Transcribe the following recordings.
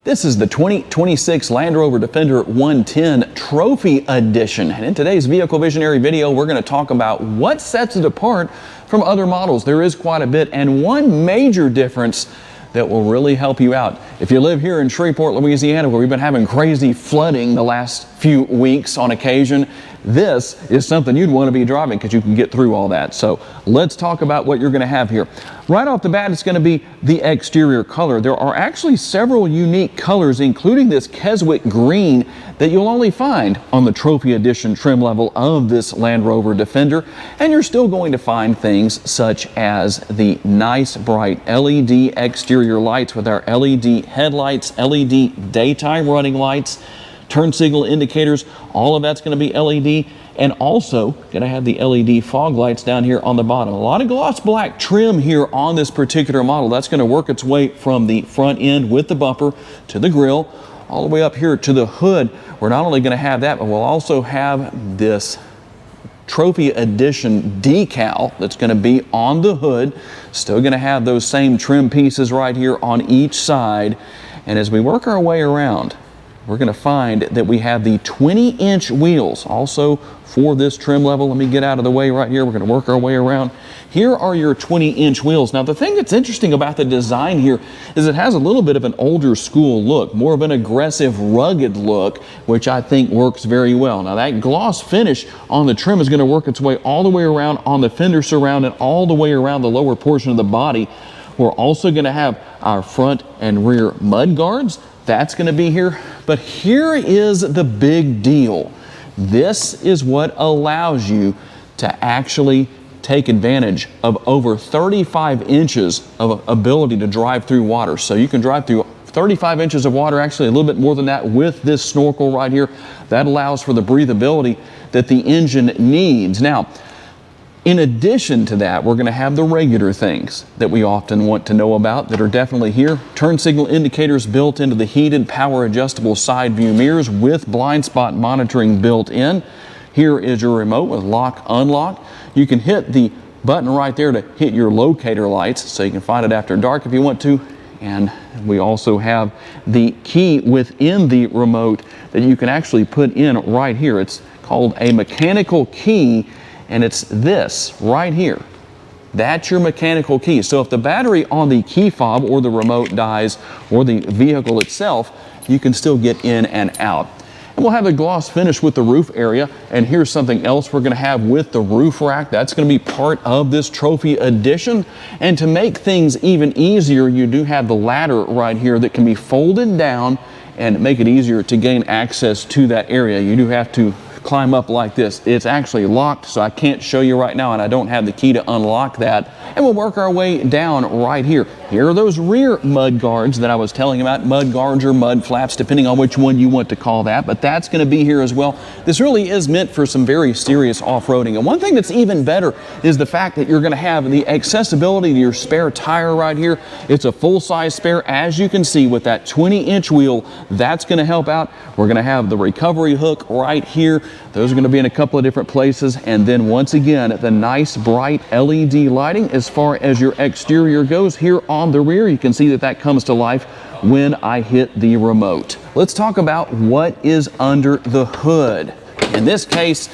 This is the 2026 Land Rover Defender 110 Trophy Edition. And in today's Vehicle Visionary video, we're going to talk about what sets it apart from other models. There is quite a bit, and one major difference that will really help you out. If you live here in Shreveport, Louisiana, where we've been having crazy flooding the last few weeks on occasion, this is something you'd want to be driving because you can get through all that. So let's talk about what you're going to have here. Right off the bat, it's going to be the exterior color. There are actually several unique colors, including this Keswick green, that you'll only find on the Trophy Edition trim level of this Land Rover Defender. And you're still going to find things such as the nice bright LED exterior lights with our LED headlights, LED daytime running lights, turn signal indicators. All of that's going to be LED, and also going to have the LED fog lights down here on the bottom. A lot of gloss black trim here on this particular model. That's going to work its way from the front end with the bumper to the grille, all the way up here to the hood. We're not only going to have that, but we'll also have this Trophy Edition decal that's going to be on the hood. Still going to have those same trim pieces right here on each side. And as we work our way around, we're going to find that we have the 20-inch wheels also for this trim level. Let me get out of the way right here. We're going to work our way around. Here are your 20-inch wheels. Now, the thing that's interesting about the design here is it has a little bit of an older school look, more of an aggressive, rugged look, which I think works very well. Now, that gloss finish on the trim is going to work its way all the way around on the fender surround and all the way around the lower portion of the body. We're also going to have our front and rear mud guards. That's going to be here. But here is the big deal. This is what allows you to actually take advantage of over 35 inches of ability to drive through water. So you can drive through 35 inches of water, actually a little bit more than that with this snorkel right here. That allows for the breathability that the engine needs. Now, in addition to that, we're going to have the regular things that we often want to know about that are definitely here. Turn signal indicators built into the heated power adjustable side view mirrors with blind spot monitoring built in. Here is your remote with lock unlock. You can hit the button right there to hit your locator lights so you can find it after dark if you want to. And we also have the key within the remote that you can actually put in right here. It's called a mechanical key. And it's this right here. That's your mechanical key. So if the battery on the key fob or the remote dies or the vehicle itself, you can still get in and out. And we'll have a gloss finish with the roof area. And here's something else we're going to have with the roof rack. That's going to be part of this Trophy Edition. And to make things even easier, you do have the ladder right here that can be folded down and make it easier to gain access to that area. You do have to climb up like this. It's actually locked, so I can't show you right now, and I don't have the key to unlock that. And we'll work our way down right here. Here are those rear mud guards that I was telling you about, mud guards or mud flaps, depending on which one you want to call that, but that's going to be here as well. This really is meant for some very serious off-roading. And one thing that's even better is the fact that you're going to have the accessibility to your spare tire right here. It's a full-size spare, as you can see, with that 20-inch wheel. That's going to help out. We're going to have the recovery hook right here. Those are going to be in a couple of different places. And then once again, the nice bright LED lighting as far as your exterior goes. Here on the rear, you can see that that comes to life when I hit the remote. Let's talk about what is under the hood. In this case,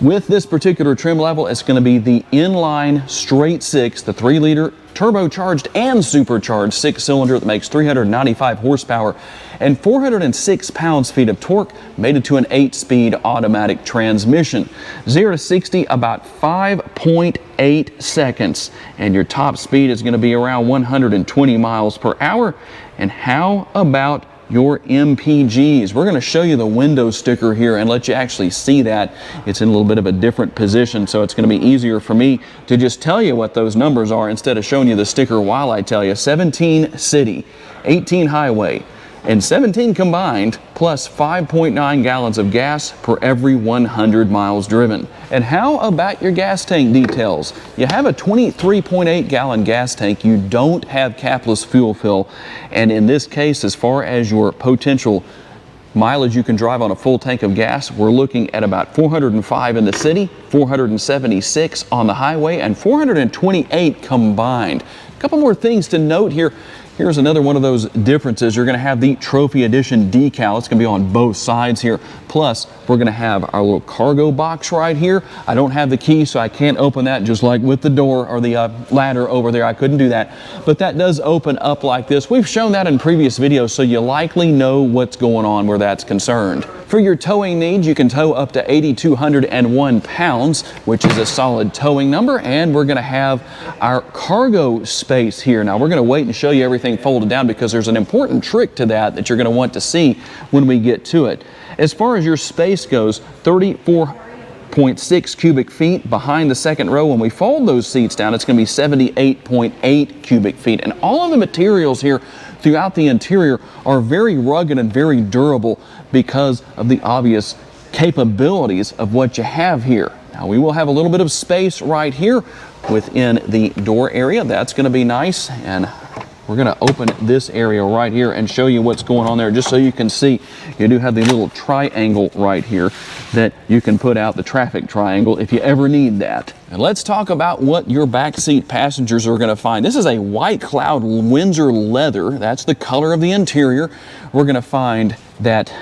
with this particular trim level, it's going to be the inline straight six, the 3-liter turbocharged and supercharged 6-cylinder that makes 395 horsepower and 406 pounds-feet of torque, mated to an 8-speed automatic transmission. 0 to 60 about 5.8 seconds, and your top speed is going to be around 120 miles per hour. And how about your MPGs? We're going to show you the window sticker here and let you actually see that. It's in a little bit of a different position, so it's going to be easier for me to just tell you what those numbers are instead of showing you the sticker while I tell you. 17 city, 18 highway, and 17 combined, plus 5.9 gallons of gas per every 100 miles driven. And how about your gas tank details? You have a 23.8 gallon gas tank. You don't have capless fuel fill. And in this case, as far as your potential mileage you can drive on a full tank of gas, we're looking at about 405 in the city, 476 on the highway, and 428 combined. A couple more things to note here. Here's another one of those differences. You're going to have the Trophy Edition decal. It's going to be on both sides here. Plus, we're going to have our little cargo box right here. I don't have the key, so I can't open that, just like with the door or the ladder over there. I couldn't do that. But that does open up like this. We've shown that in previous videos, so you likely know what's going on where that's concerned. For your towing needs, you can tow up to 8,201 pounds, which is a solid towing number. And we're going to have our cargo space here. Now, we're going to wait and show you everything folded down because there's an important trick to that you're going to want to see when we get to it. As far as your space goes, 34.6 cubic feet behind the second row. When we fold those seats down, it's going to be 78.8 cubic feet. And all of the materials here throughout the interior are very rugged and very durable because of the obvious capabilities of what you have here. Now, we will have a little bit of space right here within the door area. That's going to be nice. And we're going to open this area right here and show you what's going on there, just so you can see. You do have the little triangle right here that you can put out, the traffic triangle, if you ever need that. And let's talk about what your backseat passengers are going to find. This is a White Cloud Windsor leather. That's the color of the interior. We're going to find that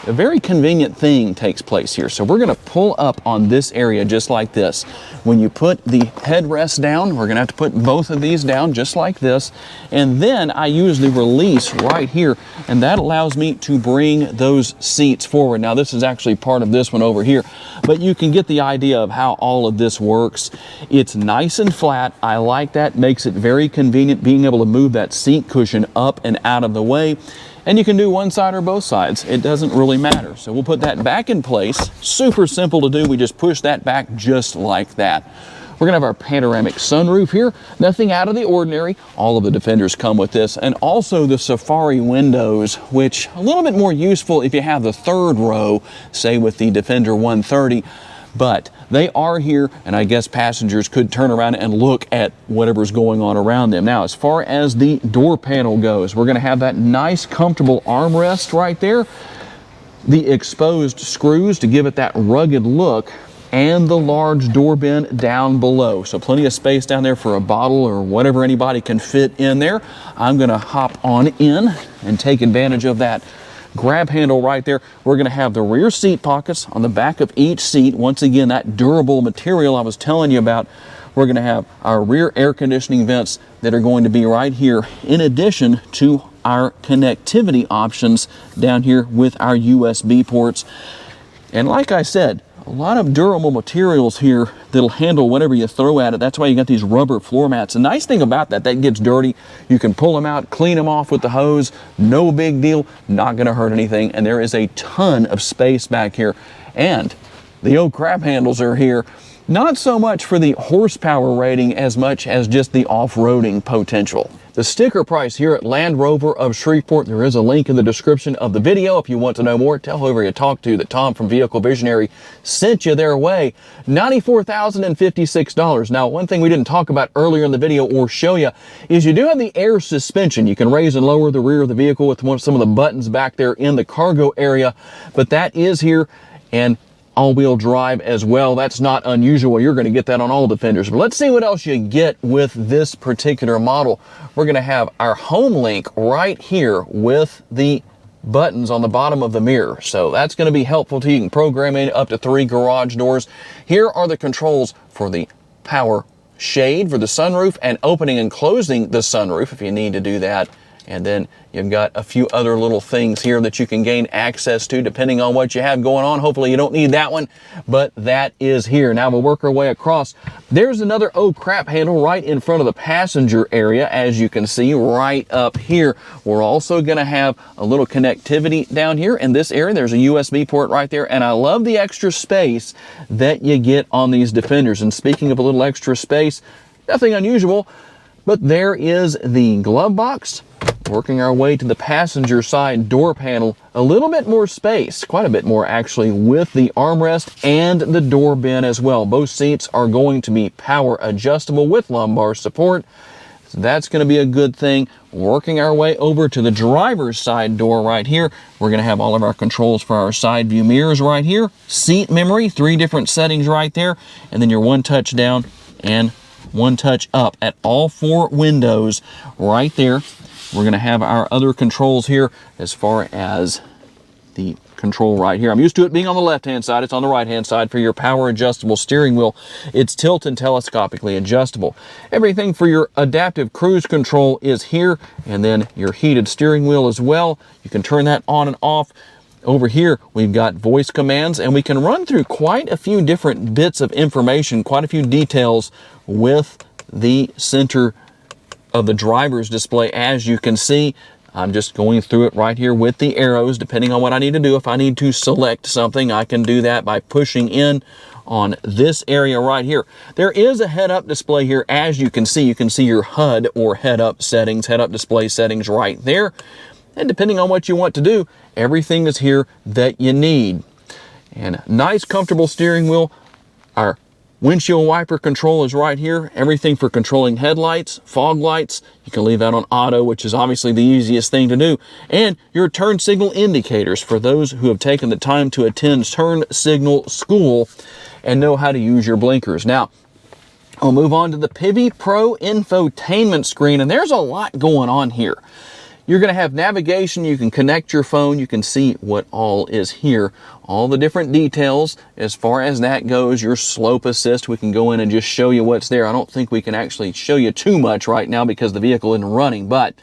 a very convenient thing takes place here. So we're going to pull up on this area just like this. When you put the headrest down, we're going to have to put both of these down just like this. And then I use the release right here, and that allows me to bring those seats forward. Now, this is actually part of this one over here, but you can get the idea of how all of this works. It's nice and flat. I like that. Makes it very convenient being able to move that seat cushion up and out of the way. And you can do one side or both sides. It doesn't really matter. So we'll put that back in place. Super simple to do. We just push that back just like that. We're gonna have our panoramic sunroof here. Nothing out of the ordinary. All of the Defenders come with this. And also the Safari windows, which a little bit more useful if you have the third row, say with the Defender 130. But they are here, and I guess passengers could turn around and look at whatever's going on around them. Now, as far as the door panel goes, we're going to have that nice, comfortable armrest right there, the exposed screws to give it that rugged look, and the large door bin down below. So plenty of space down there for a bottle or whatever anybody can fit in there. I'm going to hop on in and take advantage of that grab handle right there. We're going to have the rear seat pockets on the back of each seat. Once again, that durable material I was telling you about. We're going to have our rear air conditioning vents that are going to be right here, in addition to our connectivity options down here with our USB ports. And like I said, a lot of durable materials here that'll handle whatever you throw at it. That's why you got these rubber floor mats. The nice thing about that gets dirty. You can pull them out, clean them off with the hose. No big deal, not gonna hurt anything. And there is a ton of space back here. And the old crab handles are here. Not so much for the horsepower rating as much as just the off-roading potential. The sticker price here at Land Rover of Shreveport, there is a link in the description of the video. If you want to know more, tell whoever you talk to that Tom from Vehicle Visionary sent you their way. $94,056. Now, one thing we didn't talk about earlier in the video or show you is you do have the air suspension. You can raise and lower the rear of the vehicle with some of the buttons back there in the cargo area, but that is here, and all-wheel drive as well. That's not unusual. You're going to get that on all Defenders. But let's see what else you get with this particular model. We're going to have our home link right here with the buttons on the bottom of the mirror. So that's going to be helpful to you. You can program in up to 3 garage doors. Here are the controls for the power shade for the sunroof and opening and closing the sunroof if you need to do that. And then you've got a few other little things here that you can gain access to depending on what you have going on. Hopefully you don't need that one, but that is here. Now we'll work our way across. There's another oh crap handle right in front of the passenger area, as you can see right up here. We're also going to have a little connectivity down here in this area. There's a USB port right there, and I love the extra space that you get on these Defenders. And speaking of a little extra space, nothing unusual, but there is the glove box. Working our way to the passenger side door panel, a little bit more space, quite a bit more actually, with the armrest and the door bin as well. Both seats are going to be power adjustable with lumbar support. So that's going to be a good thing. Working our way over to the driver's side door right here, we're going to have all of our controls for our side view mirrors right here. Seat memory, 3 different settings right there, and then your 1 touch down and 1 touch up at all 4 windows right there. We're going to have our other controls here as far as the control right here. I'm used to it being on the left-hand side. It's on the right-hand side for your power adjustable steering wheel. It's tilt and telescopically adjustable. Everything for your adaptive cruise control is here, and then your heated steering wheel as well. You can turn that on and off. Over here, we've got voice commands, and we can run through quite a few different bits of information, quite a few details with the center of the driver's display. As you can see, I'm just going through it right here with the arrows, depending on what I need to do. If I need to select something, I can do that by pushing in on this area right here. There is a head-up display here. As you can see your HUD or head-up settings, head-up display settings right there. And depending on what you want to do, everything is here that you need. And nice, comfortable steering wheel. Our windshield wiper control is right here. Everything for controlling headlights, fog lights. You can leave that on auto, which is obviously the easiest thing to do. And your turn signal indicators for those who have taken the time to attend turn signal school and know how to use your blinkers. Now, I'll move on to the Pivi Pro infotainment screen, and there's a lot going on here. You're going to have navigation. You can connect your phone. You can see what all is here. All the different details as far as that goes. Your slope assist, we can go in and just show you what's there. I don't think we can actually show you too much right now because the vehicle isn't running, but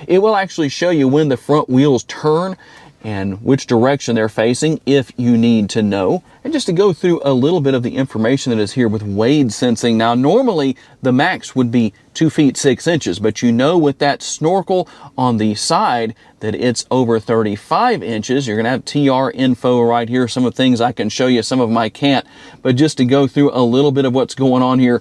it will actually show you when the front wheels turn and which direction they're facing if you need to know. And just to go through a little bit of the information that is here with wade sensing. Now, normally the max would be 2 feet 6 inches, but you know with that snorkel on the side that it's over 35 inches. You're gonna have TR info right here. Some of the things I can show you, some of them I can't. But just to go through a little bit of what's going on here,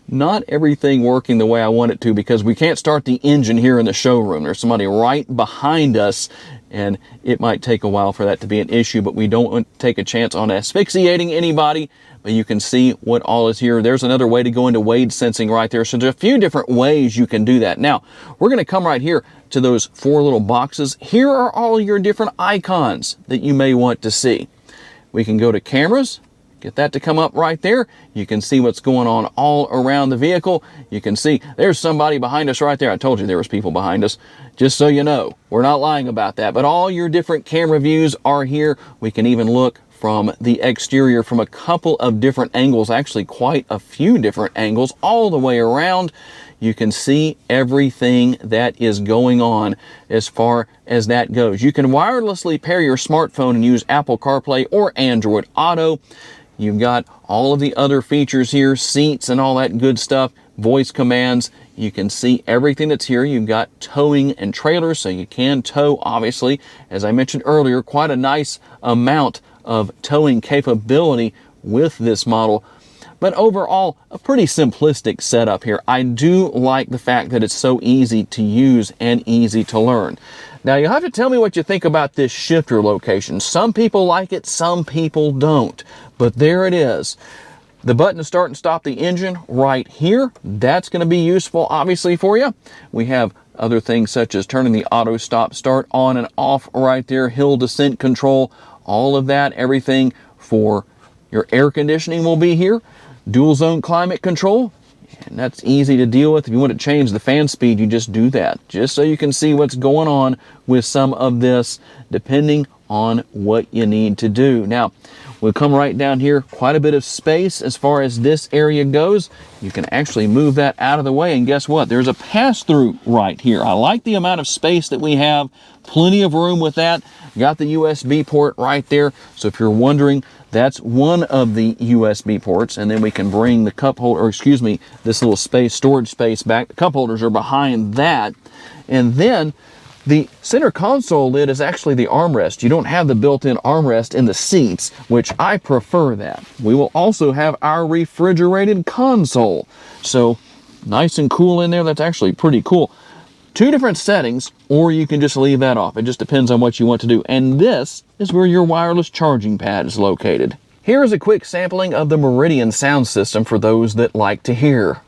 not everything working the way I want it to because we can't start the engine here in the showroom. There's somebody right behind us, and it might take a while for that to be an issue, but we don't want to take a chance on asphyxiating anybody. But you can see what all is here. There's another way to go into wade sensing right there. So there's a few different ways you can do that. Now, we're going to come right here to those 4 little boxes. Here are all your different icons that you may want to see. We can go to cameras. Get that to come up right there. You can see what's going on all around the vehicle. You can see there's somebody behind us right there. I told you there was people behind us. Just so you know, we're not lying about that. But all your different camera views are here. We can even look from the exterior from a couple of different angles, actually quite a few different angles all the way around. You can see everything that is going on as far as that goes. You can wirelessly pair your smartphone and use Apple CarPlay or Android Auto. You've got all of the other features here, seats and all that good stuff, voice commands. You can see everything that's here. You've got towing and trailers, so you can tow, obviously. As I mentioned earlier, quite a nice amount of towing capability with this model. But overall, a pretty simplistic setup here. I do like the fact that it's so easy to use and easy to learn. Now, you'll have to tell me what you think about this shifter location. Some people like it, some people don't. But there it is. The button to start and stop the engine right here. That's going to be useful, obviously, for you. We have other things such as turning the auto stop start on and off right there, hill descent control, all of that, everything for your air conditioning will be here. Dual zone climate control, and that's easy to deal with. If you want to change the fan speed, you just do that, just so you can see what's going on with some of this, depending on what you need to do. Now, we'll come right down here, quite a bit of space as far as this area goes. You can actually move that out of the way, and guess what? There's a pass-through right here. I like the amount of space that we have, plenty of room with that. Got the USB port right there, so if you're wondering, that's one of the USB ports, and then we can bring the cup holder, or excuse me, this little space, storage space back. The cup holders are behind that, and then the center console lid is actually the armrest. You don't have the built-in armrest in the seats, which I prefer that. We will also have our refrigerated console. So nice and cool in there. That's actually pretty cool. 2 different settings, or you can just leave that off. It just depends on what you want to do. And this is where your wireless charging pad is located. Here is a quick sampling of the Meridian sound system for those that like to hear.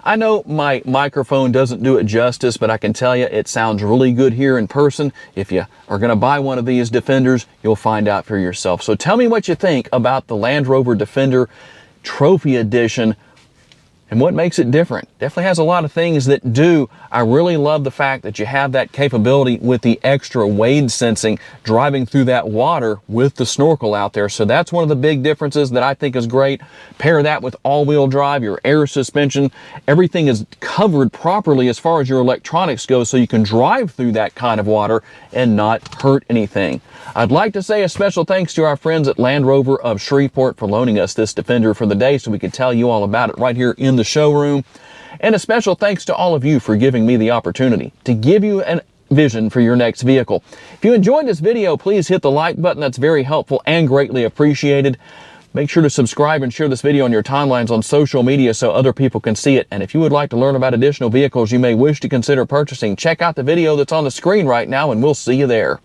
I know my microphone doesn't do it justice, but I can tell you it sounds really good here in person. If you are going to buy one of these Defenders, you'll find out for yourself. So tell me what you think about the Land Rover Defender Trophy Edition and what makes it different. Definitely has a lot of things that do. I really love the fact that you have that capability with the extra wade sensing driving through that water with the snorkel out there. So that's one of the big differences that I think is great. Pair that with all-wheel drive, your air suspension, everything is covered properly as far as your electronics go, so you can drive through that kind of water and not hurt anything. I'd like to say a special thanks to our friends at Land Rover of Shreveport for loaning us this Defender for the day so we could tell you all about it right here in the showroom. And a special thanks to all of you for giving me the opportunity to give you a vision for your next vehicle. If you enjoyed this video, please hit the like button. That's very helpful and greatly appreciated. Make sure to subscribe and share this video on your timelines on social media so other people can see it. And if you would like to learn about additional vehicles you may wish to consider purchasing, check out the video that's on the screen right now, and we'll see you there.